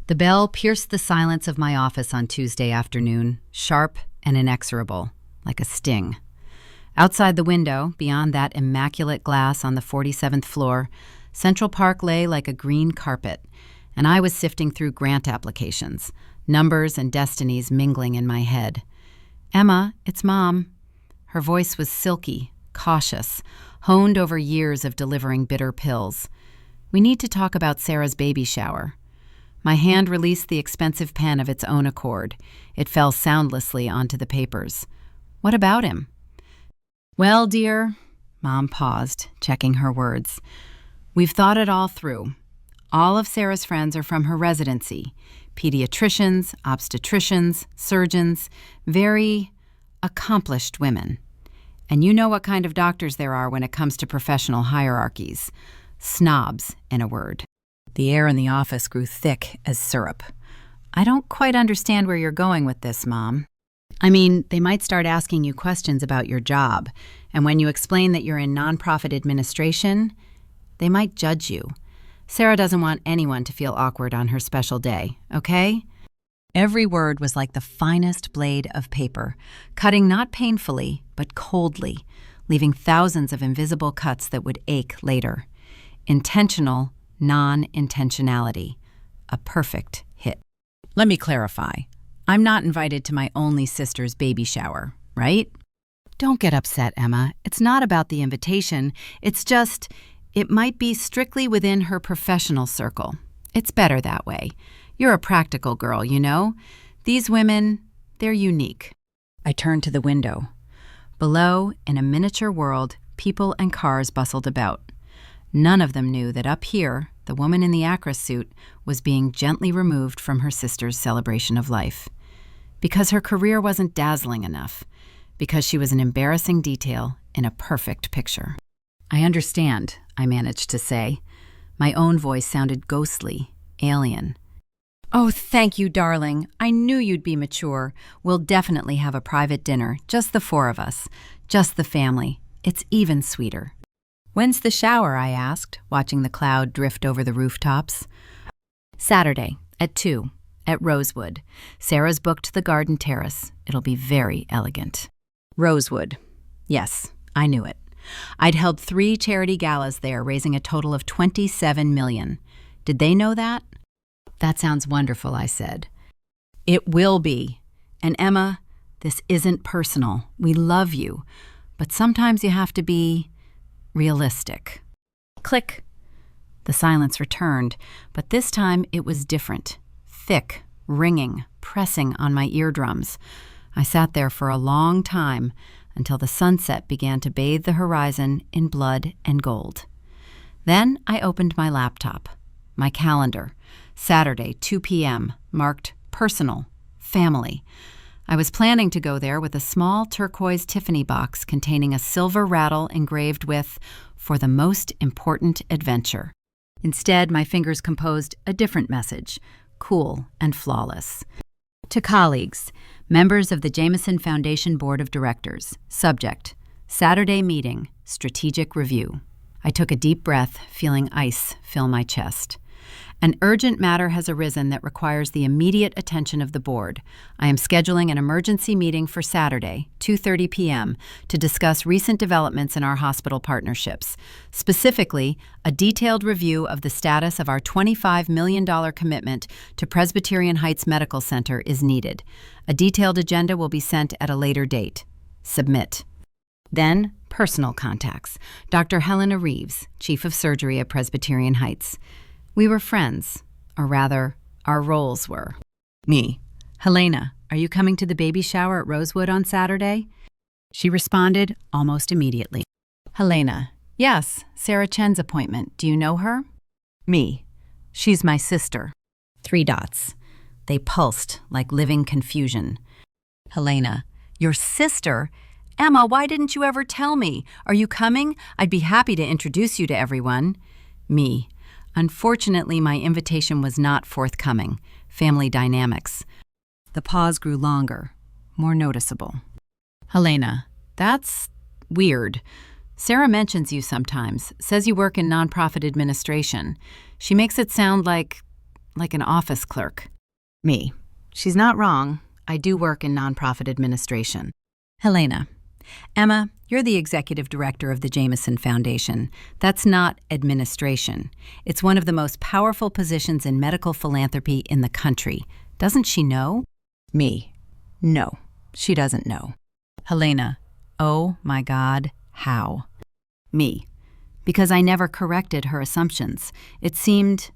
The bell pierced the silence of my office on Tuesday afternoon, sharp and inexorable, like a sting. Outside the window, beyond that immaculate glass on the 47th floor, Central Park lay like a green carpet, and I was sifting through grant applications, numbers and destinies mingling in my head. "Emma, it's Mom." Her voice was silky, cautious, honed over years of delivering bitter pills. "We need to talk about Sarah's baby shower." My hand released the expensive pen of its own accord. It fell soundlessly onto the papers. "What about him?" "Well, dear," Mom paused, checking her words. "We've thought it all through. All of Sarah's friends are from her residency. Pediatricians, obstetricians, surgeons, very accomplished women. And you know what kind of doctors there are when it comes to professional hierarchies. Snobs, in a word." The air in the office grew thick as syrup. "I don't quite understand where you're going with this, Mom." "I mean, they might start asking you questions about your job, and when you explain that you're in nonprofit administration, they might judge you. Sarah doesn't want anyone to feel awkward on her special day, okay?" Every word was like the finest blade of paper, cutting not painfully, but coldly, leaving thousands of invisible cuts that would ache later. Intentional non-intentionality. A perfect hit. "Let me clarify. I'm not invited to my only sister's baby shower, right?" "Don't get upset, Emma. It's not about the invitation. It's just, it might be strictly within her professional circle. It's better that way. You're a practical girl, you know. These women, they're unique." I turned to the window. Below, in a miniature world, people and cars bustled about. None of them knew that up here, the woman in the actress suit was being gently removed from her sister's celebration of life. Because her career wasn't dazzling enough. Because she was an embarrassing detail in a perfect picture. "I understand," I managed to say. My own voice sounded ghostly, alien. "Oh, thank you, darling. I knew you'd be mature. We'll definitely have a private dinner, just the four of us, just the family. It's even sweeter." "When's the shower?" I asked, watching the cloud drift over the rooftops. "Saturday, at 2, at Rosewood. Sarah's booked the garden terrace. It'll be very elegant." Rosewood. Yes, I knew it. I'd held 3 charity galas there, raising a total of $27 million. Did they know that? "That sounds wonderful," I said. "It will be. And Emma, this isn't personal. We love you. But sometimes you have to be realistic." Click. The silence returned, but this time it was different. Thick, ringing, pressing on my eardrums. I sat there for a long time until the sunset began to bathe the horizon in blood and gold. Then I opened my laptop, my calendar. Saturday, 2 p.m., marked personal, family. I was planning to go there with a small turquoise Tiffany box containing a silver rattle engraved with, "For the most important adventure." Instead, my fingers composed a different message, cool and flawless. "To colleagues, members of the Jameson Foundation Board of Directors. Subject, Saturday meeting, strategic review." I took a deep breath, feeling ice fill my chest. "An urgent matter has arisen that requires the immediate attention of the board. I am scheduling an emergency meeting for Saturday, 2:30 p.m., to discuss recent developments in our hospital partnerships. Specifically, a detailed review of the status of our $25 million commitment to Presbyterian Heights Medical Center is needed. A detailed agenda will be sent at a later date. Submit." Then, personal contacts. Dr. Helena Reeves, Chief of Surgery at Presbyterian Heights. We were friends, or rather, our roles were. Me. "Helena, are you coming to the baby shower at Rosewood on Saturday?" She responded almost immediately. "Helena, yes, Sarah Chen's appointment. Do you know her?" Me. "She's my sister." 3 dots. They pulsed like living confusion. Helena. "Your sister? Emma, why didn't you ever tell me? Are you coming? I'd be happy to introduce you to everyone." Me. "Unfortunately, my invitation was not forthcoming. Family dynamics." The pause grew longer, more noticeable. Helena. "That's weird. Sarah mentions you sometimes, says you work in nonprofit administration. She makes it sound like like an office clerk. Me. She's not wrong. I do work in nonprofit administration. Helena. Emma, you're the executive director of the Jameson Foundation. That's not administration. It's one of the most powerful positions in medical philanthropy in the country. Doesn't she know? Me. No, she doesn't know. Helena. Oh my God, how? Me. Because I never corrected her assumptions. It seemed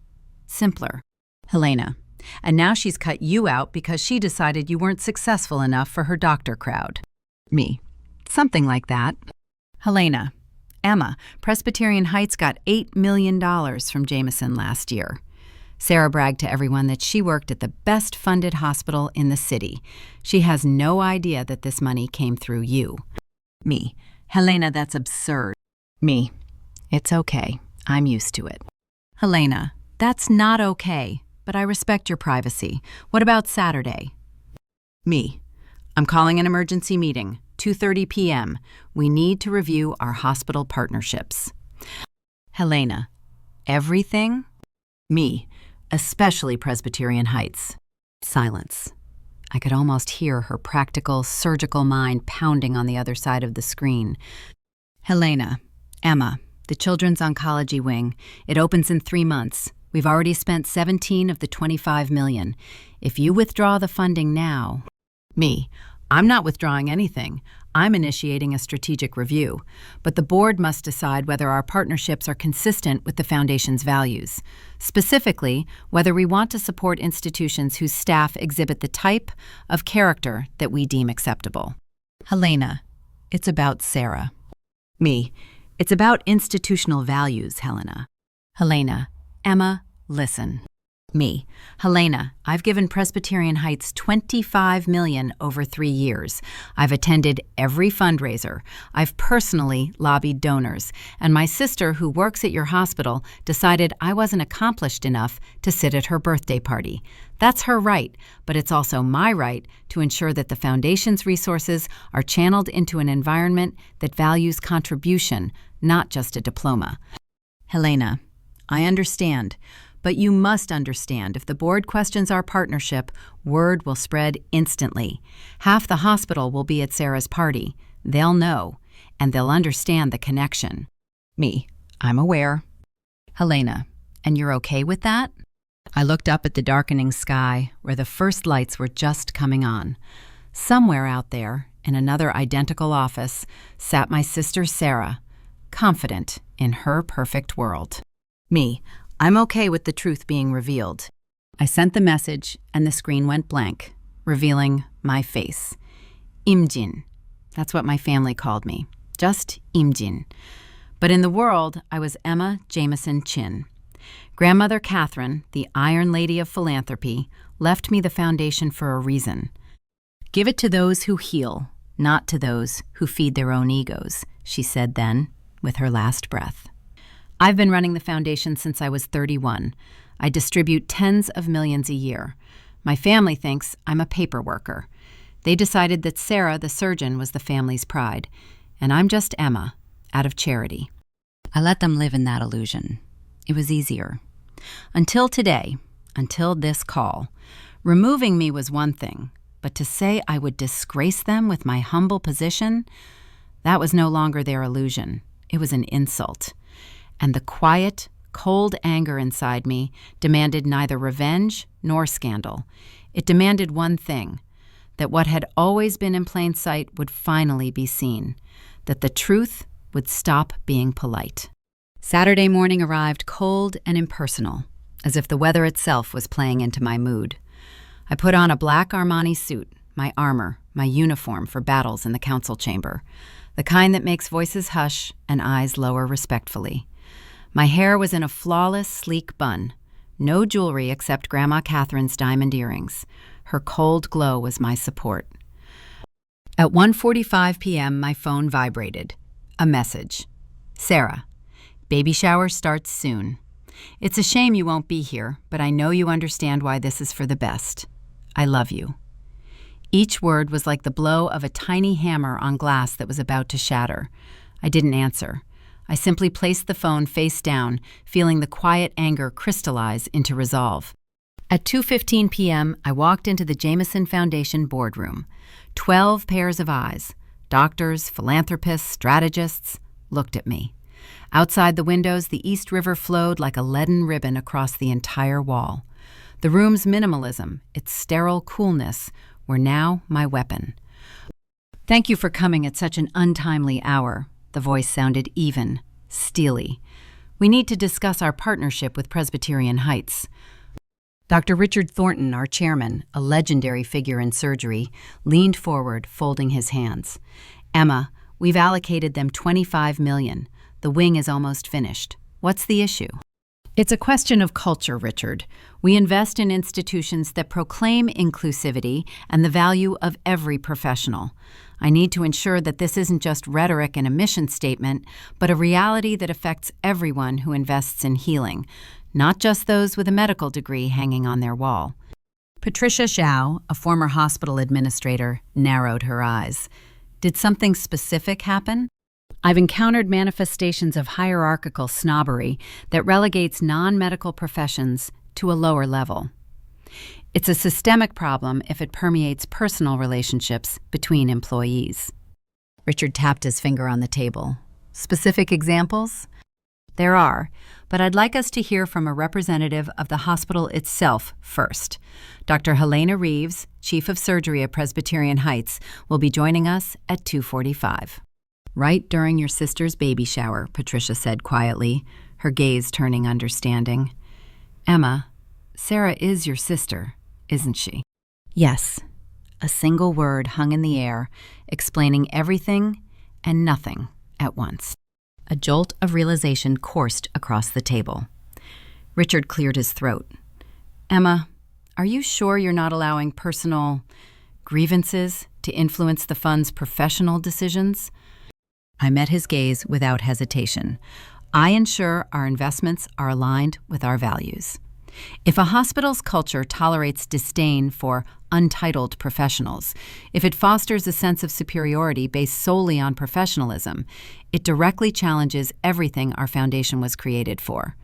simpler. Helena. And now she's cut you out because she decided you weren't successful enough for her doctor crowd. Me. Something like that. Helena. Emma, Presbyterian Heights got $8 million from Jameson last year. Sarah bragged to everyone that she worked at the best-funded hospital in the city. She has no idea that this money came through you. Me. Helena, that's absurd. Me. It's okay. I'm used to it. Helena. That's not okay, but I respect your privacy. What about Saturday? Me. I'm calling an emergency meeting, 2:30 p.m. We need to review our hospital partnerships. Helena. Everything? Me. Especially Presbyterian Heights. Silence. I could almost hear her practical, surgical mind pounding on the other side of the screen. Helena. Emma. The Children's Oncology Wing. It opens in 3 months. We've already spent 17 of the 25 million. If you withdraw the funding now... Me. I'm not withdrawing anything. I'm initiating a strategic review. But the board must decide whether our partnerships are consistent with the Foundation's values. Specifically, whether we want to support institutions whose staff exhibit the type of character that we deem acceptable. Helena. It's about Sarah. Me. It's about institutional values, Helena. Helena. Emma, listen. Me. Helena, I've given Presbyterian Heights $25 million over 3 years. I've attended every fundraiser. I've personally lobbied donors. And my sister, who works at your hospital, decided I wasn't accomplished enough to sit at her birthday party. That's her right, but it's also my right to ensure that the Foundation's resources are channeled into an environment that values contribution, not just a diploma. Helena, I understand. But you must understand, if the board questions our partnership, word will spread instantly. Half the hospital will be at Sarah's party. They'll know, and they'll understand the connection. Me. I'm aware. Helena. And you're okay with that? I looked up at the darkening sky, where the first lights were just coming on. Somewhere out there, in another identical office, sat my sister Sarah, confident in her perfect world. Me. I'm okay with the truth being revealed. I sent the message, and the screen went blank, revealing my face. Imjin. That's what my family called me. Just Imjin. But in the world, I was Emma Jameson Chin. Grandmother Catherine, the Iron Lady of Philanthropy, left me the Foundation for a reason. Give it to those who heal, not to those who feed their own egos, she said then, with her last breath. I've been running the Foundation since I was 31. I distribute tens of millions a year. My family thinks I'm a paper worker. They decided that Sarah, the surgeon, was the family's pride, and I'm just Emma, out of charity. I let them live in that illusion. It was easier. Until today, until this call. Removing me was one thing, but to say I would disgrace them with my humble position, that was no longer their illusion. It was an insult. And the quiet, cold anger inside me demanded neither revenge nor scandal. It demanded one thing, that what had always been in plain sight would finally be seen, that the truth would stop being polite. Saturday morning arrived cold and impersonal, as if the weather itself was playing into my mood. I put on a black Armani suit, my armor, my uniform for battles in the council chamber, the kind that makes voices hush and eyes lower respectfully. My hair was in a flawless, sleek bun. No jewelry except Grandma Catherine's diamond earrings. Her cold glow was my support. At 1:45 p.m., my phone vibrated. A message. Sarah, baby shower starts soon. It's a shame you won't be here, but I know you understand why this is for the best. I love you. Each word was like the blow of a tiny hammer on glass that was about to shatter. I didn't answer. I simply placed the phone face down, feeling the quiet anger crystallize into resolve. At 2:15 p.m., I walked into the Jameson Foundation boardroom. 12 pairs of eyes, doctors, philanthropists, strategists, looked at me. Outside the windows, the East River flowed like a leaden ribbon across the entire wall. The room's minimalism, its sterile coolness, were now my weapon. "Thank you for coming at such an untimely hour." The voice sounded even, steely. "We need to discuss our partnership with Presbyterian Heights." Dr. Richard Thornton, our chairman, a legendary figure in surgery, leaned forward, folding his hands. "Emma, we've allocated them $25 million. The wing is almost finished. What's the issue?" "It's a question of culture, Richard. We invest in institutions that proclaim inclusivity and the value of every professional. I need to ensure that this isn't just rhetoric and a mission statement, but a reality that affects everyone who invests in healing, not just those with a medical degree hanging on their wall." Patricia Zhao, a former hospital administrator, narrowed her eyes. "Did something specific happen?" "I've encountered manifestations of hierarchical snobbery that relegates non-medical professions to a lower level. It's a systemic problem if it permeates personal relationships between employees." Richard tapped his finger on the table. "Specific examples?" "There are, but I'd like us to hear from a representative of the hospital itself first. Dr. Helena Reeves, Chief of Surgery at Presbyterian Heights, will be joining us at 2:45. "Right during your sister's baby shower," Patricia said quietly, her gaze turning understanding. "Emma, Sarah is your sister, isn't she?" "Yes." A single word hung in the air, explaining everything and nothing at once. A jolt of realization coursed across the table. Richard cleared his throat. "Emma, are you sure you're not allowing personal grievances to influence the fund's professional decisions?" I met his gaze without hesitation. "I ensure our investments are aligned with our values. If a hospital's culture tolerates disdain for untitled professionals, if it fosters a sense of superiority based solely on professionalism, it directly challenges everything our foundation was created for.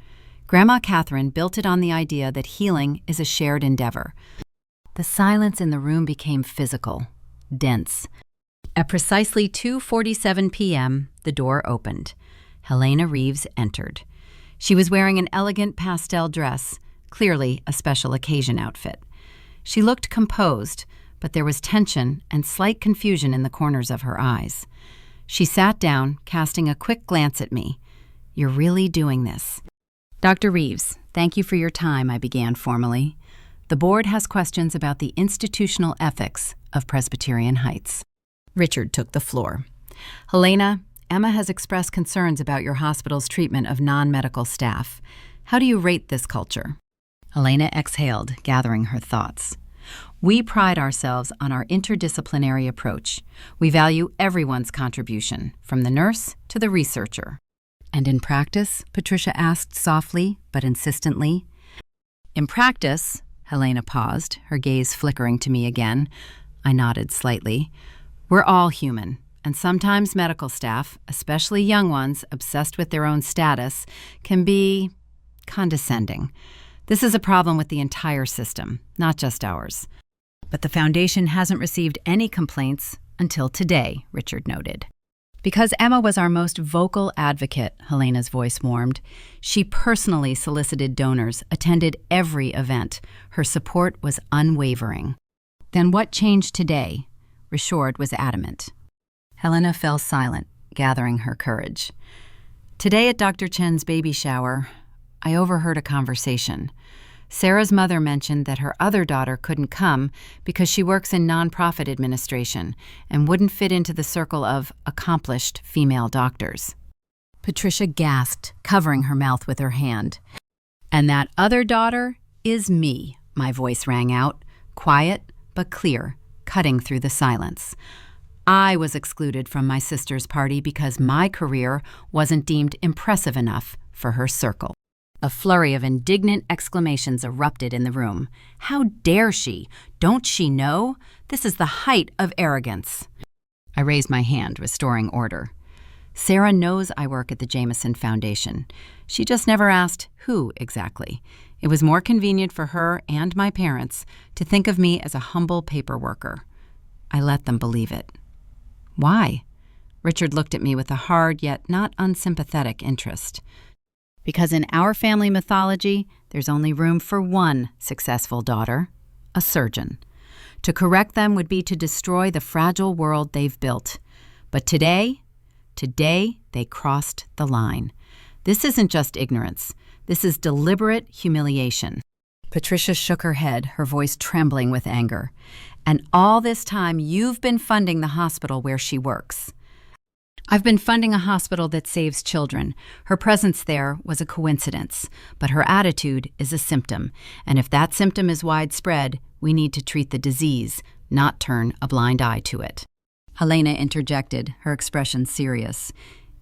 Grandma Catherine built it on the idea that healing is a shared endeavor." The silence in the room became physical, dense. At precisely 2:47 p.m., the door opened. Helena Reeves entered. She was wearing an elegant pastel dress, clearly a special occasion outfit. She looked composed, but there was tension and slight confusion in the corners of her eyes. She sat down, casting a quick glance at me. "You're really doing this." "Dr. Reeves, thank you for your time," I began formally. "The board has questions about the institutional ethics of Presbyterian Heights." Richard took the floor. "Helena, Emma has expressed concerns about your hospital's treatment of non-medical staff. How do you rate this culture?" Helena exhaled, gathering her thoughts. "We pride ourselves on our interdisciplinary approach. We value everyone's contribution, from the nurse to the researcher." "And in practice?" Patricia asked softly but insistently. "In practice," Helena paused, her gaze flickering to me again. I nodded slightly. "We're all human, and sometimes medical staff, especially young ones obsessed with their own status, can be condescending. This is a problem with the entire system, not just ours. But the foundation hasn't received any complaints until today," Richard noted. "Because Emma was our most vocal advocate," Helena's voice warmed. "She personally solicited donors, attended every event. Her support was unwavering." "Then what changed today?" Richard was adamant. Helena fell silent, gathering her courage. "Today at Dr. Chen's baby shower, I overheard a conversation. Sarah's mother mentioned that her other daughter couldn't come because she works in nonprofit administration and wouldn't fit into the circle of accomplished female doctors." Patricia gasped, covering her mouth with her hand. "And that other daughter is me," my voice rang out, quiet but clear, cutting through the silence. "I was excluded from my sister's party because my career wasn't deemed impressive enough for her circle." A flurry of indignant exclamations erupted in the room. "How dare she? Don't she know? This is the height of arrogance." I raised my hand, restoring order. "Sarah knows I work at the Jameson Foundation. She just never asked who exactly. It was more convenient for her and my parents to think of me as a humble paper worker. I let them believe it. Why? Richard looked at me with a hard yet not unsympathetic interest. Because in our family mythology, there's only room for one successful daughter, a surgeon. To correct them would be to destroy the fragile world they've built. But today they crossed the line. This isn't just ignorance. This is deliberate humiliation. Patricia shook her head, her voice trembling with anger. And all this time, you've been funding the hospital where she works. I've been funding a hospital that saves children. Her presence there was a coincidence, but her attitude is a symptom. And if that symptom is widespread, we need to treat the disease, not turn a blind eye to it. Helena interjected, her expression serious.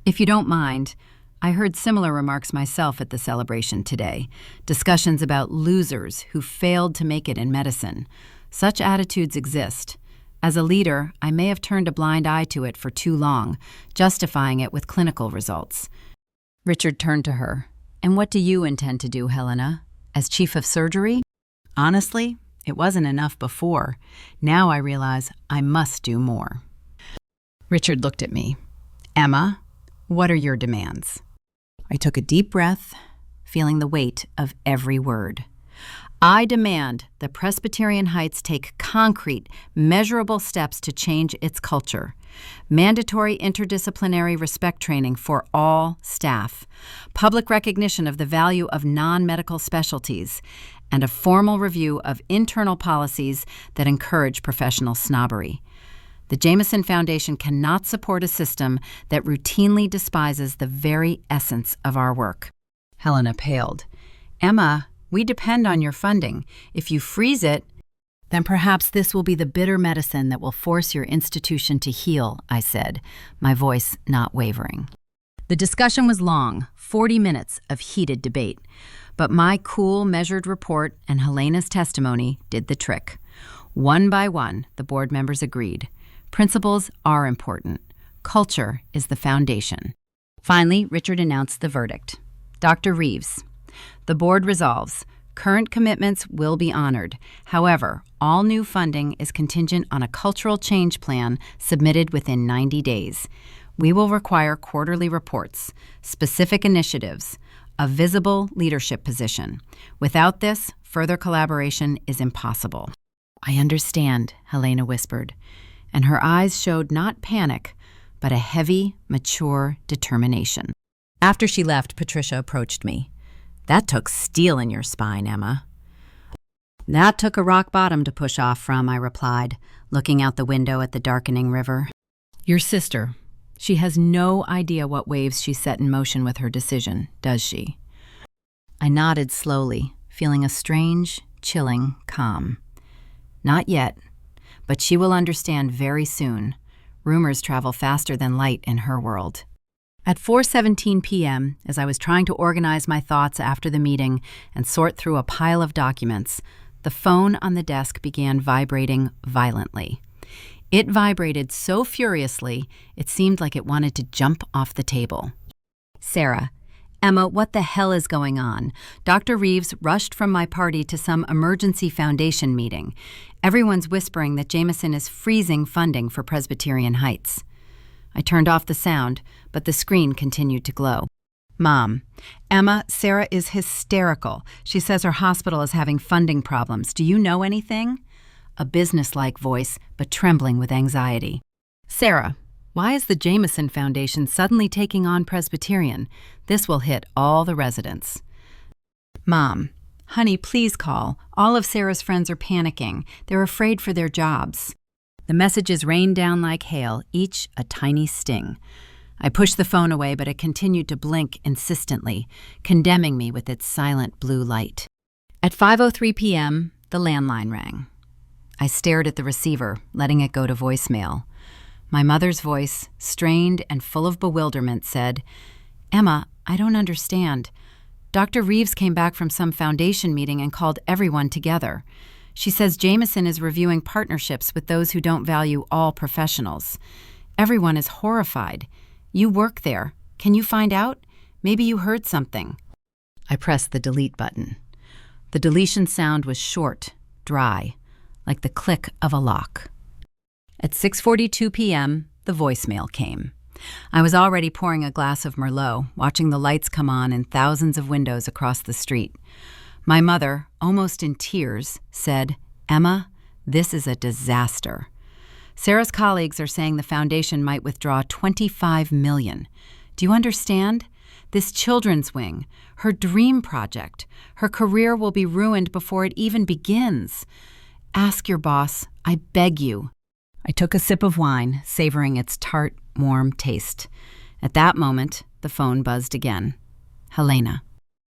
If you don't mind, I heard similar remarks myself at the celebration today. Discussions about losers who failed to make it in medicine. Such attitudes exist. As a leader, I may have turned a blind eye to it for too long, justifying it with clinical results. Richard turned to her. And what do you intend to do, Helena? As chief of surgery? Honestly, it wasn't enough before. Now I realize I must do more. Richard looked at me. Emma, what are your demands? I took a deep breath, feeling the weight of every word. I demand that Presbyterian Heights take concrete, measurable steps to change its culture. Mandatory interdisciplinary respect training for all staff, public recognition of the value of non-medical specialties, and a formal review of internal policies that encourage professional snobbery. The Jameson Foundation cannot support a system that routinely despises the very essence of our work. Helena paled. Emma, we depend on your funding. If you freeze it, then perhaps this will be the bitter medicine that will force your institution to heal, I said, my voice not wavering. The discussion was long, 40 minutes of heated debate. But my cool, measured report and Helena's testimony did the trick. One by one, the board members agreed. Principles are important. Culture is the foundation. Finally, Richard announced the verdict. Dr. Reeves, the board resolves, current commitments will be honored. However, all new funding is contingent on a cultural change plan submitted within 90 days. We will require quarterly reports, specific initiatives, a visible leadership position. Without this, further collaboration is impossible. I understand, Helena whispered, and her eyes showed not panic, but a heavy, mature determination. After she left, Patricia approached me. That took steel in your spine, Emma. That took a rock bottom to push off from, I replied, looking out the window at the darkening river. Your sister, she has no idea what waves she set in motion with her decision, does she? I nodded slowly, feeling a strange, chilling calm. Not yet, but she will understand very soon. Rumors travel faster than light in her world. At 4:17 p.m., as I was trying to organize my thoughts after the meeting and sort through a pile of documents, the phone on the desk began vibrating violently. It vibrated so furiously, it seemed like it wanted to jump off the table. Sarah, Emma, what the hell is going on? Dr. Reeves rushed from my party to some emergency foundation meeting. Everyone's whispering that Jameson is freezing funding for Presbyterian Heights. I turned off the sound, but the screen continued to glow. Mom, Emma, Sarah is hysterical. She says her hospital is having funding problems. Do you know anything? A businesslike voice, but trembling with anxiety. Sarah, why is the Jameson Foundation suddenly taking on Presbyterian? This will hit all the residents. Mom, honey, please call. All of Sarah's friends are panicking. They're afraid for their jobs. The messages rained down like hail, each a tiny sting. I pushed the phone away, but it continued to blink insistently, condemning me with its silent blue light. At 5:03 p.m., the landline rang. I stared at the receiver, letting it go to voicemail. My mother's voice, strained and full of bewilderment, said, Emma, I don't understand. Dr. Reeves came back from some foundation meeting and called everyone together. She says Jameson is reviewing partnerships with those who don't value all professionals. Everyone is horrified. You work there. Can you find out? Maybe you heard something. I pressed the delete button. The deletion sound was short, dry, like the click of a lock. At 6:42 p.m., the voicemail came. I was already pouring a glass of Merlot, watching the lights come on in thousands of windows across the street. My mother, almost in tears, said, "Emma, this is a disaster. Sarah's colleagues are saying the foundation might withdraw $25 million. Do you understand? This children's wing, her dream project, her career will be ruined before it even begins. Ask your boss, I beg you." I took a sip of wine, savoring its tart, warm taste. At that moment, the phone buzzed again. Helena.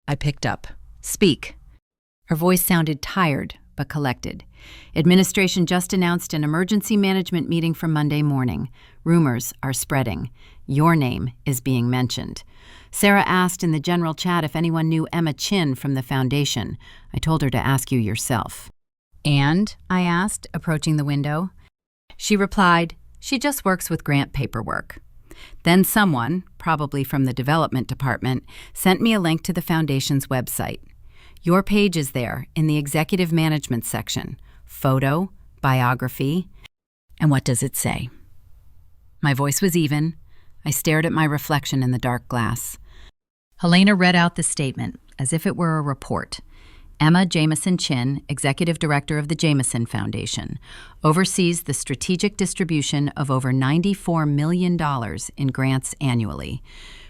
I picked up. "Speak." Her voice sounded tired, but collected. "Administration just announced an emergency management meeting for Monday morning. Rumors are spreading. Your name is being mentioned. Sarah asked in the general chat if anyone knew Emma Chin from the foundation. I told her to ask you yourself." "And?" I asked, approaching the window. She replied, "She just works with grant paperwork." Then someone, probably from the development department, sent me a link to the foundation's website. Your page is there in the executive management section. Photo, biography, and what does it say? My voice was even. I stared at my reflection in the dark glass. Helena read out the statement as if it were a report. Emma Jamison Chin, Executive Director of the Jamison Foundation, oversees the strategic distribution of over $94 million in grants annually.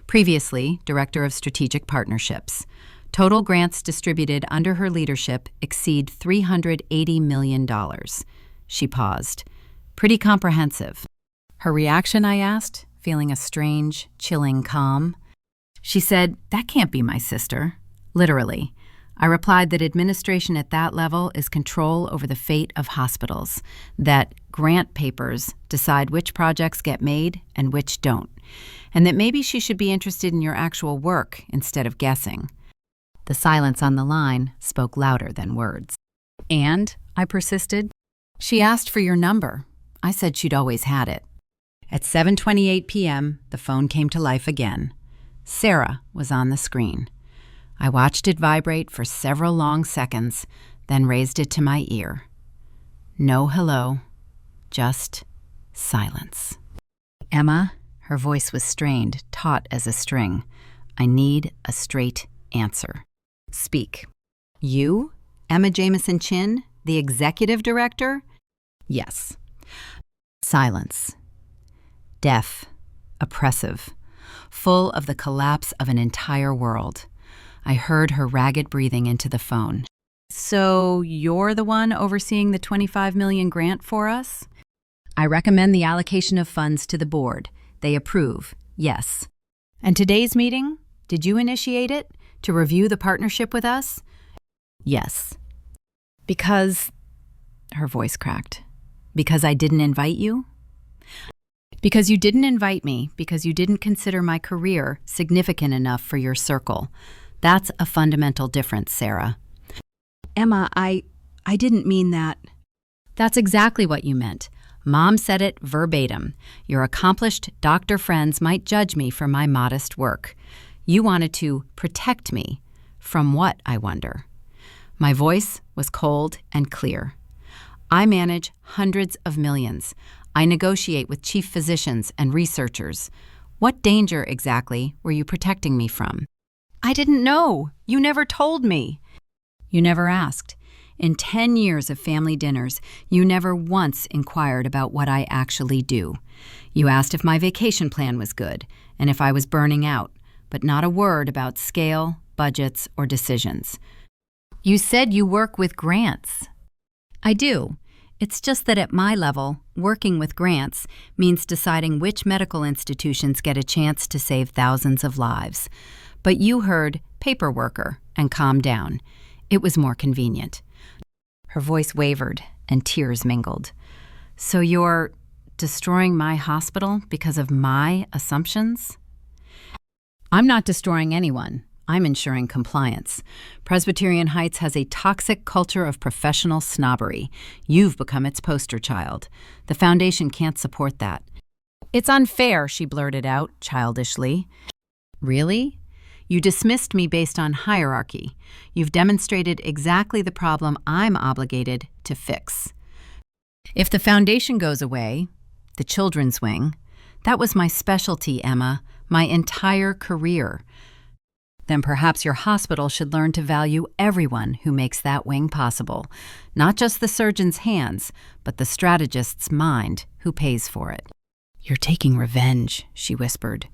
Previously, Director of Strategic Partnerships. Total grants distributed under her leadership exceed $380 million. She paused. Pretty comprehensive. Her reaction, I asked, feeling a strange, chilling calm. She said, "That can't be my sister." Literally. I replied that administration at that level is control over the fate of hospitals, that grant papers decide which projects get made and which don't, and that maybe she should be interested in your actual work instead of guessing. The silence on the line spoke louder than words. "And?" I persisted. "She asked for your number. I said she'd always had it." At 7:28 p.m., the phone came to life again. Sarah was on the screen. I watched it vibrate for several long seconds, then raised it to my ear. No hello, just silence. "Emma," her voice was strained, taut as a string. "I need a straight answer. Speak." "You? Emma Jamison Chin, the executive director?" "Yes." Silence. Deaf, oppressive, full of the collapse of an entire world. I heard her ragged breathing into the phone. "So you're the one overseeing the $25 million grant for us?" "I recommend the allocation of funds to the board. They approve, yes." "And today's meeting? Did you initiate it? To review the partnership with us?" "Yes." "Because," her voice cracked, "because I didn't invite you?" "Because you didn't invite me, because you didn't consider my career significant enough for your circle. That's a fundamental difference, Sarah." "Emma, I didn't mean that." "That's exactly what you meant. Mom said it verbatim. Your accomplished doctor friends might judge me for my modest work. You wanted to protect me. From what, I wonder?" My voice was cold and clear. "I manage hundreds of millions. I negotiate with chief physicians and researchers. What danger exactly were you protecting me from?" "I didn't know. You never told me." "You never asked. In 10 years of family dinners, you never once inquired about what I actually do. You asked if my vacation plan was good and if I was burning out, but not a word about scale, budgets, or decisions. You said you work with grants." "I do. It's just that at my level, working with grants means deciding which medical institutions get a chance to save thousands of lives. But you heard paper worker and calmed down. It was more convenient." Her voice wavered and tears mingled. "So you're destroying my hospital because of my assumptions?" "I'm not destroying anyone. I'm ensuring compliance. Presbyterian Heights has a toxic culture of professional snobbery. You've become its poster child. The foundation can't support that." "It's unfair," she blurted out childishly. "Really? You dismissed me based on hierarchy. You've demonstrated exactly the problem I'm obligated to fix. If the foundation goes away, the children's wing, that was my specialty, Emma, my entire career. Then perhaps your hospital should learn to value everyone who makes that wing possible, not just the surgeon's hands, but the strategist's mind who pays for it. You're taking revenge, she whispered,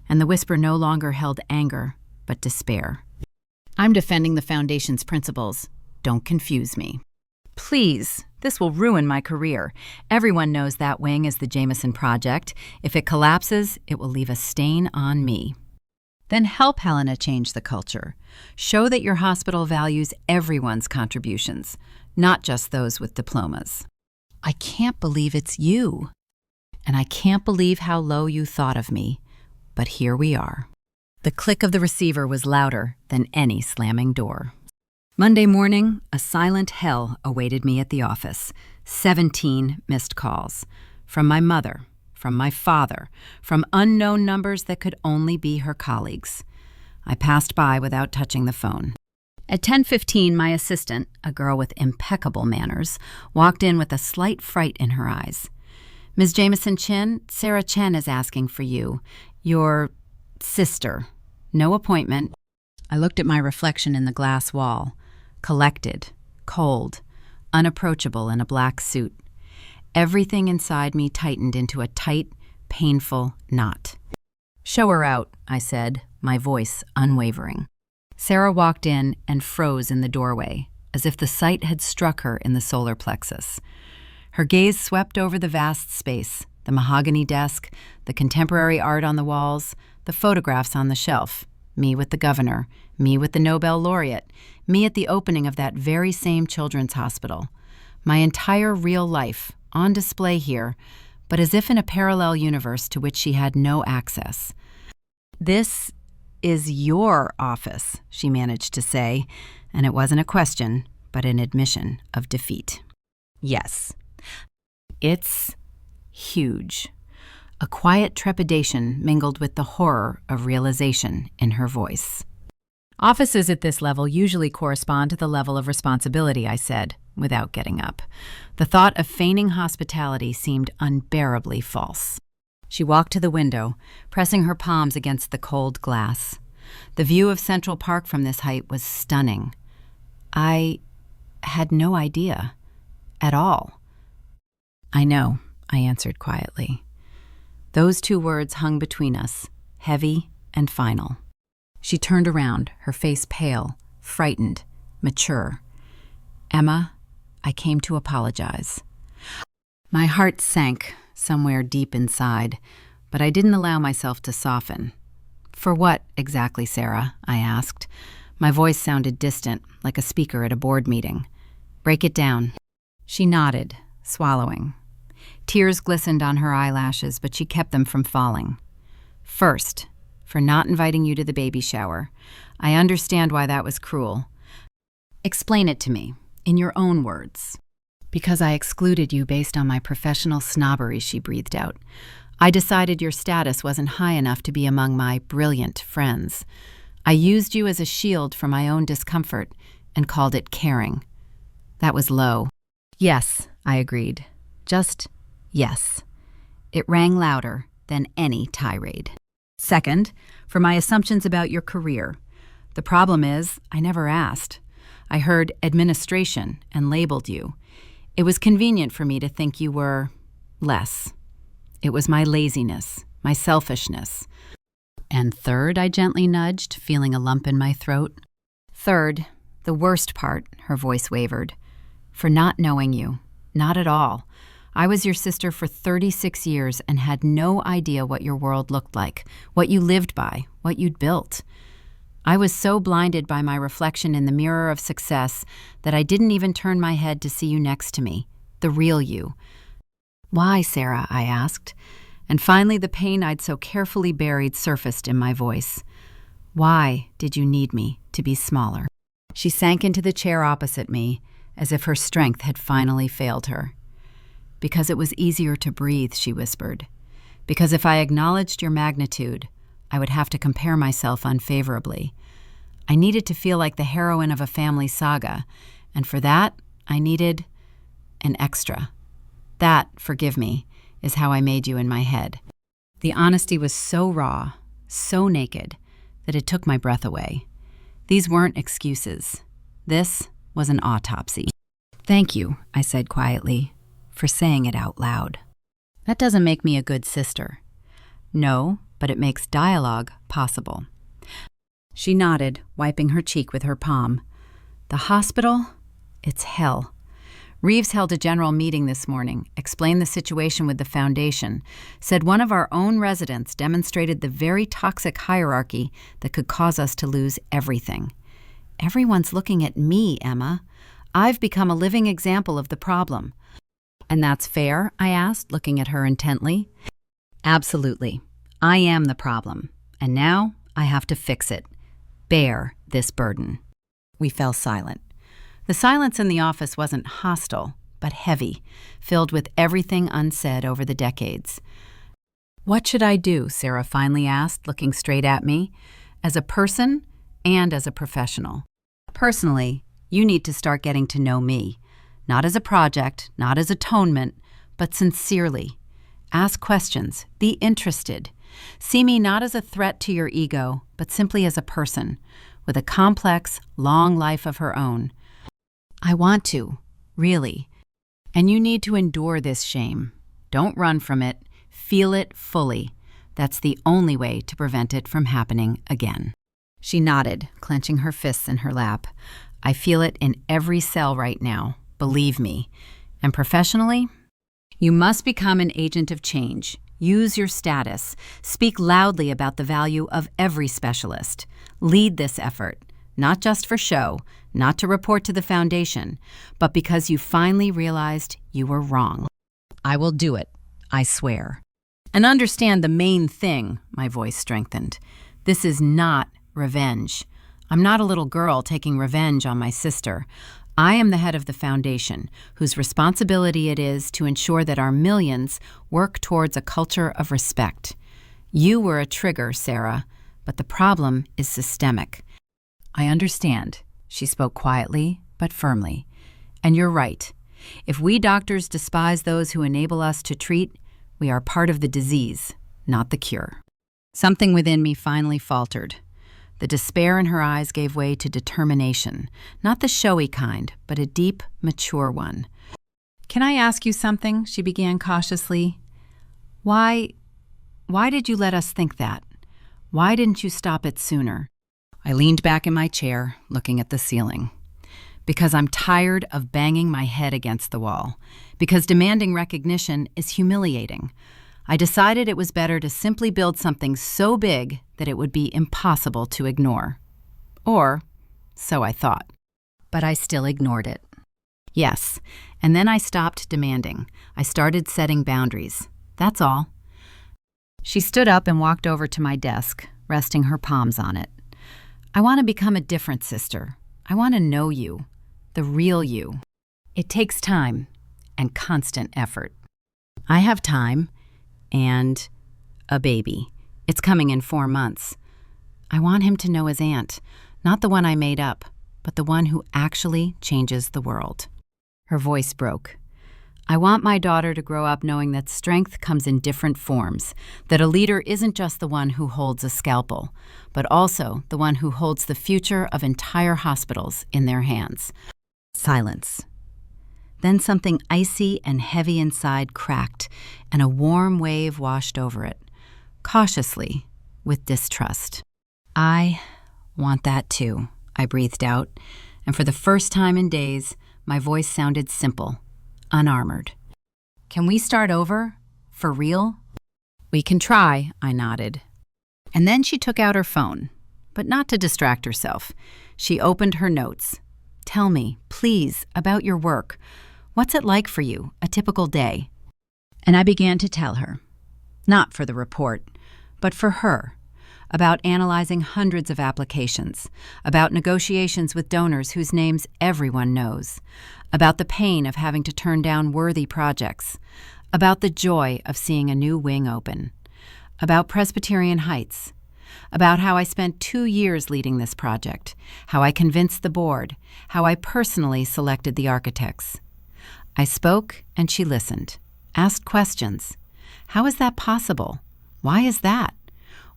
and the whisper no longer held anger, but despair. I'm defending the foundation's principles. Don't confuse me. Please, this will ruin my career. Everyone knows that wing is the Jameson Project. If it collapses, it will leave a stain on me. Then help Helena change the culture. Show that your hospital values everyone's contributions, not just those with diplomas. I can't believe it's you. And I can't believe how low you thought of me. But here we are. The click of the receiver was louder than any slamming door. Monday morning, a silent hell awaited me at the office. 17 missed calls. From my mother, from my father, from unknown numbers that could only be her colleagues. I passed by without touching the phone. At 10:15, my assistant, a girl with impeccable manners, walked in with a slight fright in her eyes. Ms. Jameson Chin, Sarah Chen is asking for you. Your sister. No appointment. I looked at my reflection in the glass wall. Collected, cold, unapproachable in a black suit. Everything inside me tightened into a tight, painful knot. Show her out, I said, my voice unwavering. Sarah walked in and froze in the doorway, as if the sight had struck her in the solar plexus. Her gaze swept over the vast space, the mahogany desk, the contemporary art on the walls, the photographs on the shelf, me with the governor, me with the Nobel laureate, me at the opening of that very same children's hospital. My entire real life, on display here, but as if in a parallel universe to which she had no access. This is your office, she managed to say, and it wasn't a question, but an admission of defeat. Yes. It's huge. A quiet trepidation mingled with the horror of realization in her voice. Offices at this level usually correspond to the level of responsibility, I said, without getting up. The thought of feigning hospitality seemed unbearably false. She walked to the window, pressing her palms against the cold glass. The view of Central Park from this height was stunning. I had no idea. At all. I know, I answered quietly. Those two words hung between us, heavy and final. She turned around, her face pale, frightened, mature. Emma, I came to apologize. My heart sank somewhere deep inside, but I didn't allow myself to soften. For what exactly, Sarah? I asked. My voice sounded distant, like a speaker at a board meeting. Break it down. She nodded, swallowing. Tears glistened on her eyelashes, but she kept them from falling. First, for not inviting you to the baby shower. I understand why that was cruel. Explain it to me, in your own words. Because I excluded you based on my professional snobbery, she breathed out. I decided your status wasn't high enough to be among my brilliant friends. I used you as a shield for my own discomfort and called it caring. That was low. Yes, I agreed. Just yes. It rang louder than any tirade. Second, for my assumptions about your career. The problem is, I never asked. I heard administration and labeled you. It was convenient for me to think you were less. It was my laziness, my selfishness. And third, I gently nudged, feeling a lump in my throat. Third, the worst part, her voice wavered. For not knowing you. Not at all. I was your sister for 36 years and had no idea what your world looked like, what you lived by, what you'd built. I was so blinded by my reflection in the mirror of success that I didn't even turn my head to see you next to me, the real you. Why, Sarah? I asked. And finally the pain I'd so carefully buried surfaced in my voice. Why did you need me to be smaller? She sank into the chair opposite me, as if her strength had finally failed her. Because it was easier to breathe, she whispered. Because if I acknowledged your magnitude, I would have to compare myself unfavorably. I needed to feel like the heroine of a family saga, and for that, I needed an extra. That, forgive me, is how I made you in my head. The honesty was so raw, so naked, that it took my breath away. These weren't excuses. This was an autopsy. Thank you, I said quietly, for saying it out loud. That doesn't make me a good sister. No, but it makes dialogue possible. She nodded, wiping her cheek with her palm. The hospital? It's hell. Reeves held a general meeting this morning, explained the situation with the foundation, said one of our own residents demonstrated the very toxic hierarchy that could cause us to lose everything. Everyone's looking at me, Emma. I've become a living example of the problem. And that's fair? I asked, looking at her intently. Absolutely. I am the problem. And now I have to fix it. Bear this burden. We fell silent. The silence in the office wasn't hostile, but heavy, filled with everything unsaid over the decades. What should I do? Sarah finally asked, looking straight at me. As a person and as a professional. Personally, you need to start getting to know me. Not as a project, not as atonement, but sincerely. Ask questions. Be interested. See me not as a threat to your ego, but simply as a person, with a complex, long life of her own. I want to, really. And you need to endure this shame. Don't run from it. Feel it fully. That's the only way to prevent it from happening again. She nodded, clenching her fists in her lap. I feel it in every cell right now. Believe me. And professionally, you must become an agent of change. Use your status. Speak loudly about the value of every specialist. Lead this effort, not just for show, not to report to the foundation, but because you finally realized you were wrong. I will do it, I swear. And understand the main thing, my voice strengthened. This is not revenge. I'm not a little girl taking revenge on my sister. I am the head of the foundation, whose responsibility it is to ensure that our millions work towards a culture of respect. You were a trigger, Sarah, but the problem is systemic. I understand, she spoke quietly but firmly. And you're right. If we doctors despise those who enable us to treat, we are part of the disease, not the cure. Something within me finally faltered. The despair in her eyes gave way to determination, not the showy kind, but a deep, mature one. Can I ask you something? She began cautiously. Why did you let us think that? Why didn't you stop it sooner? I leaned back in my chair, looking at the ceiling. Because I'm tired of banging my head against the wall. Because demanding recognition is humiliating. I decided it was better to simply build something so big that it would be impossible to ignore. Or, so I thought. But I still ignored it. Yes, and then I stopped demanding. I started setting boundaries. That's all. She stood up and walked over to my desk, resting her palms on it. I want to become a different sister. I want to know you, the real you. It takes time and constant effort. I have time. And a baby. It's coming in 4 months. I want him to know his aunt, not the one I made up, but the one who actually changes the world. Her voice broke. I want my daughter to grow up knowing that strength comes in different forms, that a leader isn't just the one who holds a scalpel, but also the one who holds the future of entire hospitals in their hands. Silence. Then something icy and heavy inside cracked, and a warm wave washed over it, cautiously, with distrust. I want that too, I breathed out, and for the first time in days, my voice sounded simple, unarmored. Can we start over? For real? We can try, I nodded. And then she took out her phone, but not to distract herself. She opened her notes. Tell me, please, about your work. What's it like for you, a typical day? And I began to tell her, not for the report, but for her, about analyzing hundreds of applications, about negotiations with donors whose names everyone knows, about the pain of having to turn down worthy projects, about the joy of seeing a new wing open, about Presbyterian Heights, about how I spent 2 years leading this project, how I convinced the board, how I personally selected the architects. I spoke and she listened, asked questions. How is that possible? Why is that?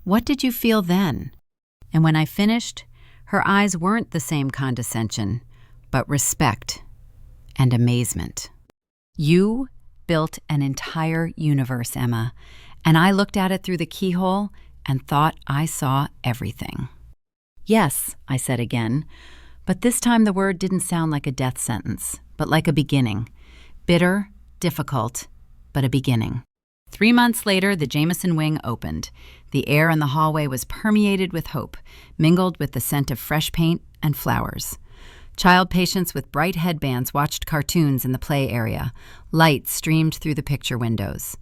What did you feel then? And when I finished, her eyes weren't the same condescension, but respect and amazement. You built an entire universe, Emma, and I looked at it through the keyhole and thought I saw everything. Yes, I said again, but this time the word didn't sound like a death sentence, but like a beginning. Bitter, difficult, but a beginning. 3 months later, the Jameson wing opened. The air in the hallway was permeated with hope, mingled with the scent of fresh paint and flowers. Child patients with bright headbands watched cartoons in the play area. Light streamed through the picture windows.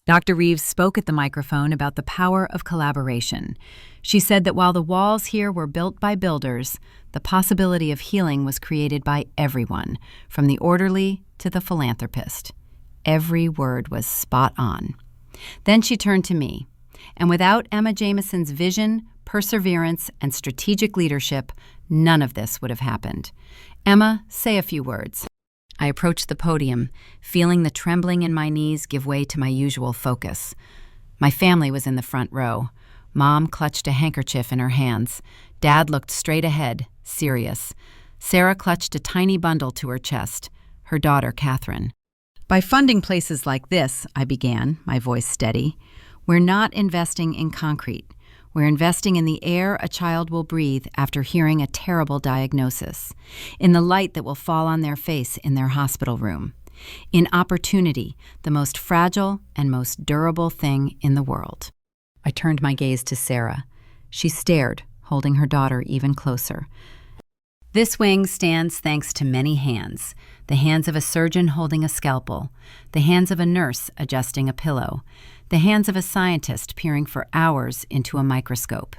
Dr. Reeves spoke at the microphone about the power of collaboration. She said that while the walls here were built by builders, the possibility of healing was created by everyone, from the orderly to the philanthropist. Every word was spot on. Then she turned to me, and without Emma Jameson's vision, perseverance, and strategic leadership, none of this would have happened. Emma, say a few words. I approached the podium, feeling the trembling in my knees give way to my usual focus. My family was in the front row. Mom clutched a handkerchief in her hands. Dad looked straight ahead, serious. Sarah clutched a tiny bundle to her chest, her daughter, Catherine. By funding places like this, I began, my voice steady, we're not investing in concrete. We're investing in the air a child will breathe after hearing a terrible diagnosis, in the light that will fall on their face in their hospital room, in opportunity, the most fragile and most durable thing in the world. I turned my gaze to Sarah. She stared, holding her daughter even closer. This wing stands thanks to many hands, the hands of a surgeon holding a scalpel, the hands of a nurse adjusting a pillow, the hands of a scientist peering for hours into a microscope,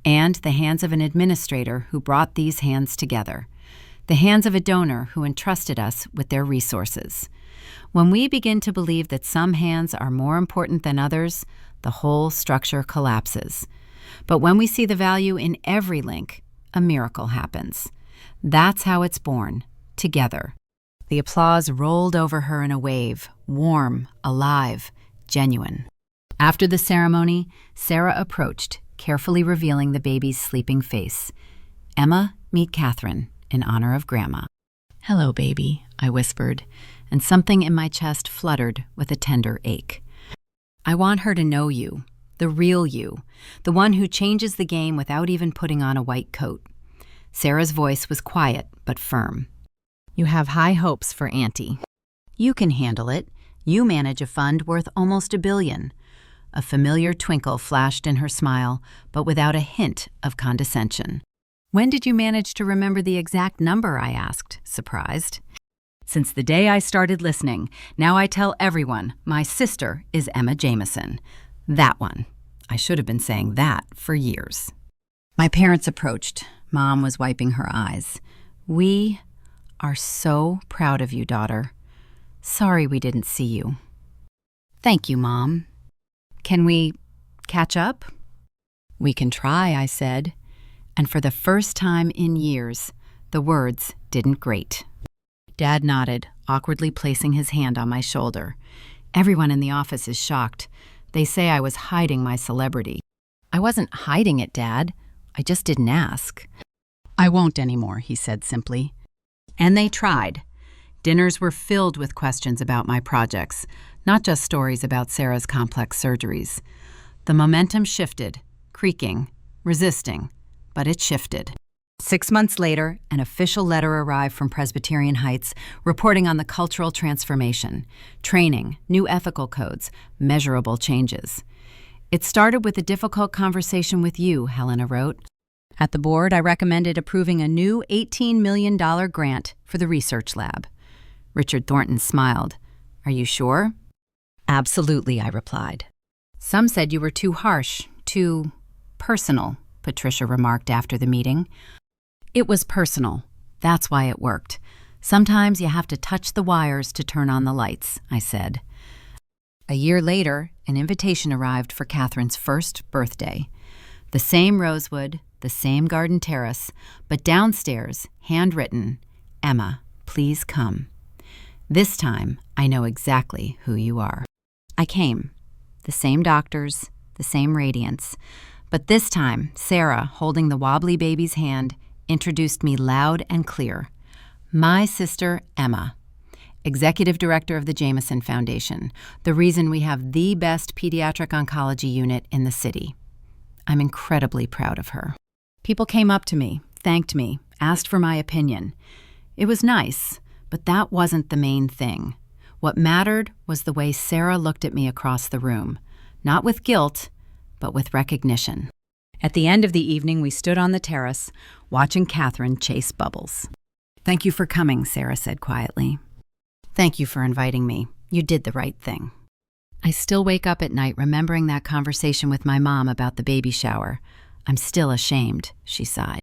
and the hands of an administrator who brought these hands together, the hands of a donor who entrusted us with their resources. When we begin to believe that some hands are more important than others, the whole structure collapses. But when we see the value in every link, a miracle happens. That's how it's born, together. The applause rolled over her in a wave, warm, alive, genuine. After the ceremony, Sarah approached, carefully revealing the baby's sleeping face. Emma, meet Catherine, in honor of Grandma. Hello, baby, I whispered, and something in my chest fluttered with a tender ache. I want her to know you, the real you, the one who changes the game without even putting on a white coat. Sarah's voice was quiet but firm. You have high hopes for Auntie. You can handle it. You manage a fund worth almost $1 billion. A familiar twinkle flashed in her smile, but without a hint of condescension. When did you manage to remember the exact number? I asked, surprised. Since the day I started listening, now I tell everyone my sister is Emma Jameson. That one. I should have been saying that for years. My parents approached. Mom was wiping her eyes. We are so proud of you, daughter. Sorry we didn't see you. Thank you, Mom. Can we catch up? We can try, I said. And for the first time in years, the words didn't grate. Dad nodded, awkwardly placing his hand on my shoulder. Everyone in the office is shocked. They say I was hiding my celebrity. I wasn't hiding it, Dad. I just didn't ask. I won't anymore, he said simply. And they tried. Dinners were filled with questions about my projects, not just stories about Sarah's complex surgeries. The momentum shifted, creaking, resisting, but it shifted. 6 months later, an official letter arrived from Presbyterian Heights reporting on the cultural transformation, training, new ethical codes, measurable changes. It started with a difficult conversation with you, Helena wrote. At the board, I recommended approving a new $18 million grant for the research lab. Richard Thornton smiled. Are you sure? Absolutely, I replied. Some said you were too harsh, too personal, Patricia remarked after the meeting. It was personal. That's why it worked. Sometimes you have to touch the wires to turn on the lights, I said. A year later, an invitation arrived for Catherine's first birthday. The same rosewood, the same garden terrace, but downstairs, handwritten, "Emma, please come. This time, I know exactly who you are." I came. The same doctors, the same radiance. But this time, Sarah, holding the wobbly baby's hand, introduced me loud and clear. My sister, Emma, Executive Director of the Jameson Foundation, the reason we have the best pediatric oncology unit in the city. I'm incredibly proud of her. People came up to me, thanked me, asked for my opinion. It was nice, but that wasn't the main thing. What mattered was the way Sarah looked at me across the room, not with guilt, but with recognition. At the end of the evening, we stood on the terrace, watching Catherine chase bubbles. "Thank you for coming," Sarah said quietly. "Thank you for inviting me. You did the right thing." I still wake up at night remembering that conversation with my mom about the baby shower. "I'm still ashamed," she sighed.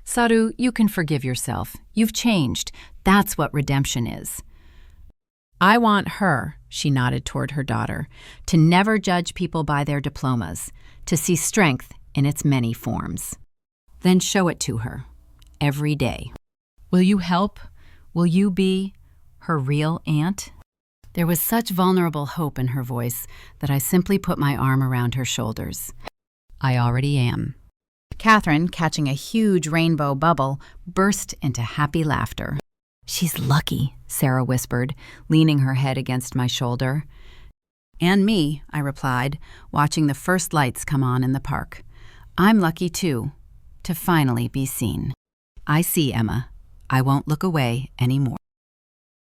"Saru, you can forgive yourself. You've changed. That's what redemption is." "I want her," she nodded toward her daughter, "to never judge people by their diplomas, to see strength in its many forms. Then show it to her, every day. Will you help? Will you be her real aunt?" There was such vulnerable hope in her voice that I simply put my arm around her shoulders. "I already am." Catherine, catching a huge rainbow bubble, burst into happy laughter. "She's lucky," Sarah whispered, leaning her head against my shoulder. "And me," I replied, watching the first lights come on in the park. "I'm lucky too, to finally be seen. I see, Emma. I won't look away anymore."